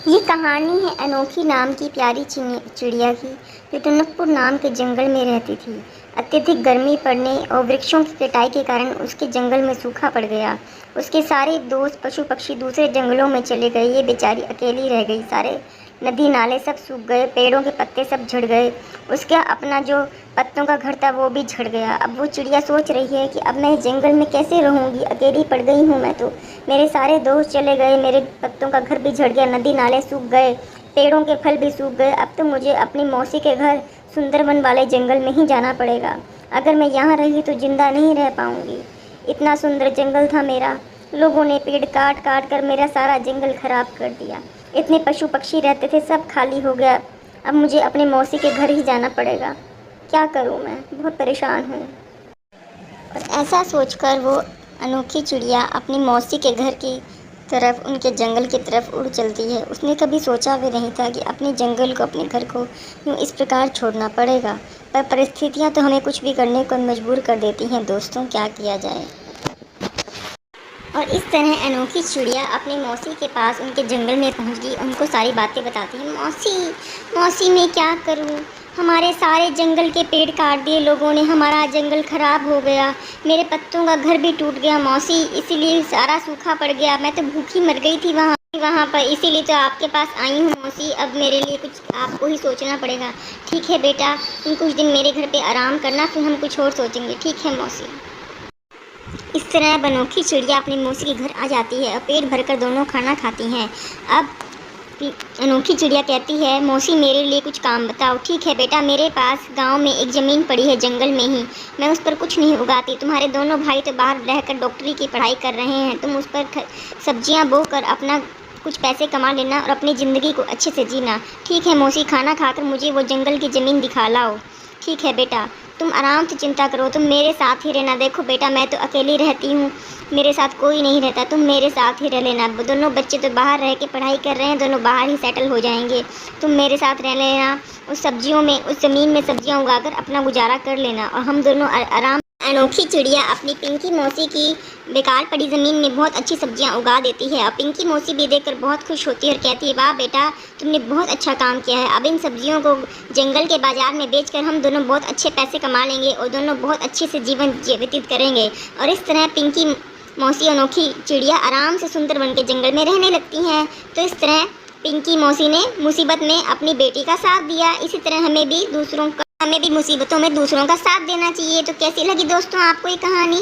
ये कहानी है अनोखी नाम की प्यारी चिड़िया की, जो टुनकपुर नाम के जंगल में रहती थी। अत्यधिक गर्मी पड़ने और वृक्षों की कटाई के कारण उसके जंगल में सूखा पड़ गया। उसके सारे दोस्त पशु पक्षी दूसरे जंगलों में चले गए। ये बेचारी अकेली रह गई। सारे नदी नाले सब सूख गए, पेड़ों के पत्ते सब झड़ गए। उसका अपना जो पत्तों का घर था वो भी झड़ गया। अब वो चिड़िया सोच रही है कि अब मैं जंगल में कैसे रहूँगी, अकेली पड़ गई हूँ मैं तो। मेरे सारे दोस्त चले गए, मेरे पत्तों का घर भी झड़ गया, नदी नाले सूख गए, पेड़ों के फल भी सूख गए। अब तो मुझे अपनी मौसी के घर सुंदरवन वाले जंगल में ही जाना पड़ेगा। अगर मैं यहाँ रही तो जिंदा नहीं रह पाऊँगी। इतना सुंदर जंगल था मेरा, लोगों ने पेड़ काट काट कर मेरा सारा जंगल खराब कर दिया। इतने पशु पक्षी रहते थे, सब खाली हो गया। अब मुझे अपने मौसी के घर ही जाना पड़ेगा। क्या करूँ मैं, बहुत परेशान हूँ। और ऐसा सोचकर वो अनोखी चिड़िया अपनी मौसी के घर की तरफ, उनके जंगल की तरफ उड़ चलती है। उसने कभी सोचा भी नहीं था कि अपने जंगल को, अपने घर को यूँ इस प्रकार छोड़ना पड़ेगा। पर परिस्थितियाँ तो हमें कुछ भी करने को मजबूर कर देती हैं दोस्तों, क्या किया जाए। और इस तरह अनोखी चिड़िया अपनी मौसी के पास उनके जंगल में पहुंच गई। उनको सारी बातें बताती है। मौसी, मौसी मैं क्या करूं, हमारे सारे जंगल के पेड़ काट दिए लोगों ने, हमारा जंगल खराब हो गया, मेरे पत्तों का घर भी टूट गया मौसी, इसीलिए सारा सूखा पड़ गया। मैं तो भूखी मर गई थी वहाँ पर, इसीलिए तो आपके पास आई हूँ मौसी। अब मेरे लिए कुछ आपको ही सोचना पड़ेगा। ठीक है बेटा, तुम कुछ दिन मेरे घर पे आराम करना, फिर हम कुछ और सोचेंगे। ठीक है मौसी। इस तरह अनोखी चिड़िया अपनी मौसी के घर आ जाती है और पेट भरकर दोनों खाना खाती हैं। अब अनोखी चिड़िया कहती है, मौसी मेरे लिए कुछ काम बताओ। ठीक है बेटा, मेरे पास गांव में एक ज़मीन पड़ी है जंगल में ही, मैं उस पर कुछ नहीं उगाती। तुम्हारे दोनों भाई तो बाहर रहकर डॉक्टरी की पढ़ाई कर रहे हैं, तुम उस पर सब्जियां बोकर अपना कुछ पैसे कमा लेना और अपनी ज़िंदगी को अच्छे से जीना। ठीक है मौसी, खाना खाकर मुझे वो जंगल की ज़मीन दिखा लाओ। ठीक है बेटा, तुम आराम से चिंता करो, तुम मेरे साथ ही रहना। देखो बेटा, मैं तो अकेली रहती हूँ, मेरे साथ कोई नहीं रहता, तुम मेरे साथ ही रह लेना। दोनों बच्चे तो बाहर रह के पढ़ाई कर रहे हैं, दोनों बाहर ही सेटल हो जाएंगे। तुम मेरे साथ रह लेना, उस सब्जियों में, उस ज़मीन में सब्जियाँ उगाकर अपना गुजारा कर लेना और हम दोनों आराम। अनोखी चिड़िया अपनी पिंकी मौसी की बेकार पड़ी ज़मीन में बहुत अच्छी सब्जियां उगा देती है और पिंकी मौसी भी देखकर बहुत खुश होती है और कहती है, वाह बेटा, तुमने बहुत अच्छा काम किया है। अब इन सब्जियों को जंगल के बाज़ार में बेचकर हम दोनों बहुत अच्छे पैसे कमा लेंगे और दोनों बहुत अच्छे से जीवन व्यतीत करेंगे। और इस तरह पिंकी मौसी अनोखी चिड़िया आराम से सुंदरवन के जंगल में रहने लगती हैं। तो इस तरह पिंकी मौसी ने मुसीबत में अपनी बेटी का साथ दिया। इसी तरह हमें भी मुसीबतों में दूसरों का साथ देना चाहिए। तो कैसी लगी दोस्तों आपको ये कहानी?